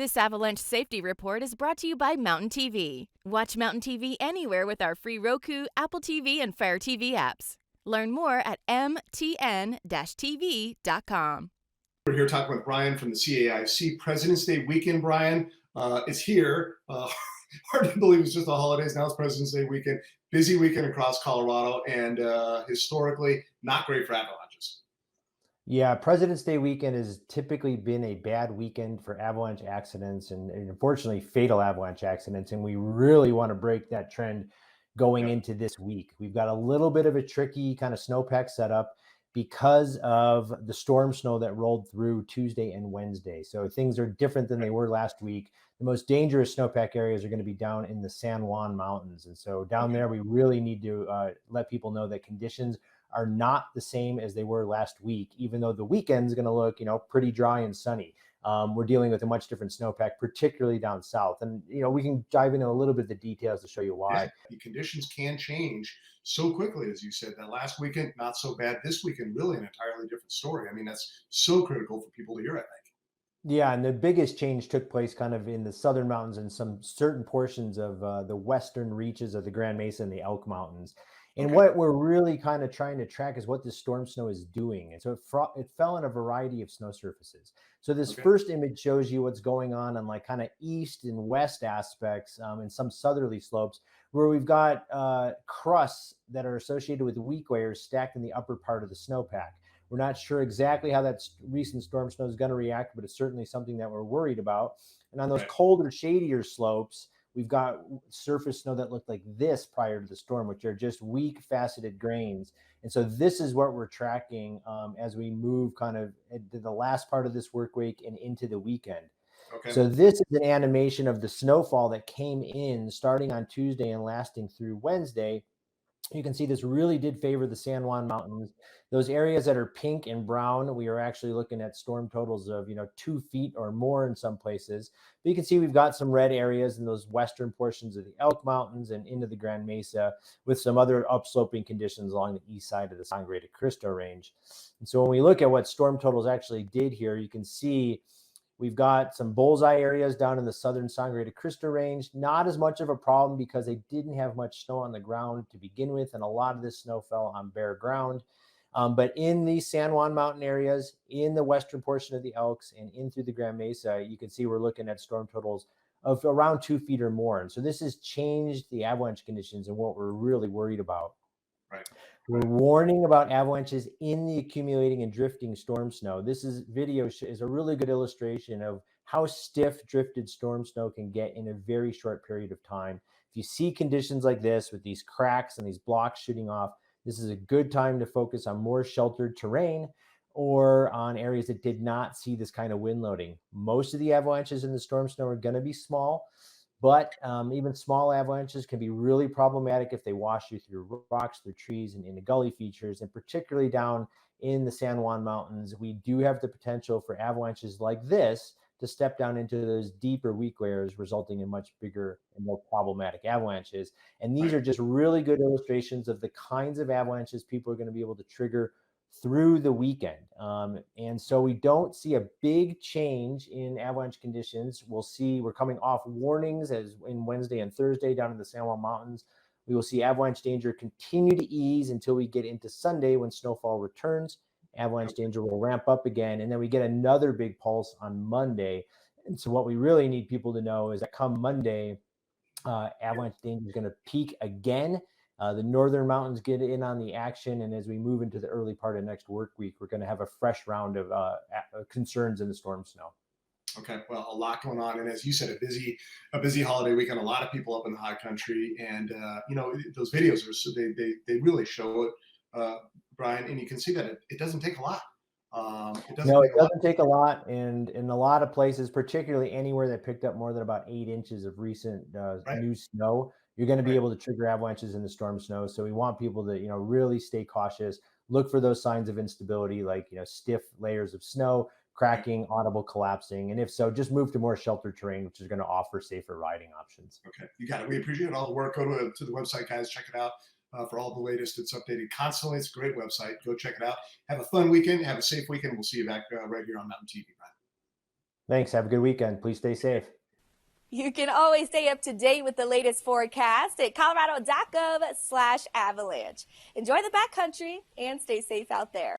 This Avalanche Safety Report is brought to you by Mountain TV. Watch Mountain TV anywhere with our free Roku, Apple TV, and Fire TV apps. Learn more at mtn-tv.com. We're here talking with Brian from the CAIC. President's Day weekend, Brian, is here. Hard to believe it's just the holidays. Now it's President's Day weekend. Busy weekend across Colorado, and historically not great for avalanches. Yeah, President's Day weekend has typically been a bad weekend for avalanche accidents and unfortunately fatal avalanche accidents. And we really want to break that trend going into this week. We've got a little bit of a tricky kind of snowpack setup because of the storm snow that rolled through Tuesday and Wednesday. So things are different than they were last week. The most dangerous snowpack areas are going to be down in the San Juan Mountains. And so down there, we really need to let people know that conditions are not the same as they were last week, even though the weekend's going to look, pretty dry and sunny. We're dealing with a much different snowpack, particularly down south. And, we can dive into a little bit of the details to show you why. Yeah, the conditions can change so quickly, as you said. That last weekend, not so bad. This weekend, really an entirely different story. I mean, that's so critical for people to hear, I think. Yeah, and the biggest change took place kind of in the southern mountains and some certain portions of the western reaches of the Grand Mesa and the Elk Mountains. And what we're really kind of trying to track is what this storm snow is doing. And so it fell on a variety of snow surfaces. So this first image shows you what's going on like kind of east and west aspects and some southerly slopes where we've got crusts that are associated with weak layers stacked in the upper part of the snowpack. We're not sure exactly how that recent storm snow is going to react, but it's certainly something that we're worried about. And on those colder, shadier slopes, we've got surface snow that looked like this prior to the storm, which are just weak faceted grains. And so this is what we're tracking as we move kind of to the last part of this work week and into the weekend. So this is an animation of the snowfall that came in starting on Tuesday and lasting through Wednesday. You can see this really did favor the San Juan Mountains. Those areas that are pink and brown, we are actually looking at storm totals of 2 feet or more in some places. But you can see we've got some red areas in those western portions of the Elk Mountains and into the Grand Mesa, with some other upsloping conditions along the east side of the Sangre de Cristo range. And so when we look at what storm totals actually did here, you can see we've got some bullseye areas down in the southern Sangre de Cristo range. Not as much of a problem because they didn't have much snow on the ground to begin with, and a lot of this snow fell on bare ground. But in the San Juan Mountain areas, in the western portion of the Elks, and in through the Grand Mesa, you can see we're looking at storm totals of around 2 feet or more. And so this has changed the avalanche conditions and what we're really worried about. We're warning about avalanches in the accumulating and drifting storm snow. This video is a really good illustration of how stiff drifted storm snow can get in a very short period of time. If you see conditions like this with these cracks and these blocks shooting off, this is a good time to focus on more sheltered terrain or on areas that did not see this kind of wind loading. Most of the avalanches in the storm snow are going to be small. But even small avalanches can be really problematic if they wash you through rocks, through trees, and into gully features. And particularly down in the San Juan Mountains, we do have the potential for avalanches like this to step down into those deeper weak layers, resulting in much bigger and more problematic avalanches. And these are just really good illustrations of the kinds of avalanches people are going to be able to trigger through the weekend. And so we don't see a big change in avalanche conditions. We're coming off warnings as in Wednesday and Thursday down in the San Juan Mountains. We will see avalanche danger continue to ease until we get into Sunday when snowfall returns. Avalanche danger will ramp up again, and then we get another big pulse on Monday. And so what we really need people to know is that come Monday, avalanche danger is going to peak again. The northern mountains get in on the action, and as we move into the early part of next work week, we're going to have a fresh round of concerns in the storm snow. Okay, well, a lot going on, and as you said, a busy holiday weekend. A lot of people up in the high country, and those videos are so they really show it, Brian, and you can see that it doesn't take a lot. It doesn't take a lot, and in a lot of places, particularly anywhere that picked up more than about 8 inches of recent new snow, you're going to be able to trigger avalanches in the storm snow. So we want people to, really stay cautious, look for those signs of instability, like, stiff layers of snow, cracking, audible collapsing. And if so, just move to more sheltered terrain, which is going to offer safer riding options. Okay, you got it. We appreciate all the work. Go to the website, guys. Check it out for all the latest. It's updated constantly. It's a great website. Go check it out. Have a fun weekend. Have a safe weekend. We'll see you back right here on Mountain TV, Brian. Thanks. Have a good weekend. Please stay safe. You can always stay up to date with the latest forecast at colorado.gov/avalanche. Enjoy the backcountry and stay safe out there.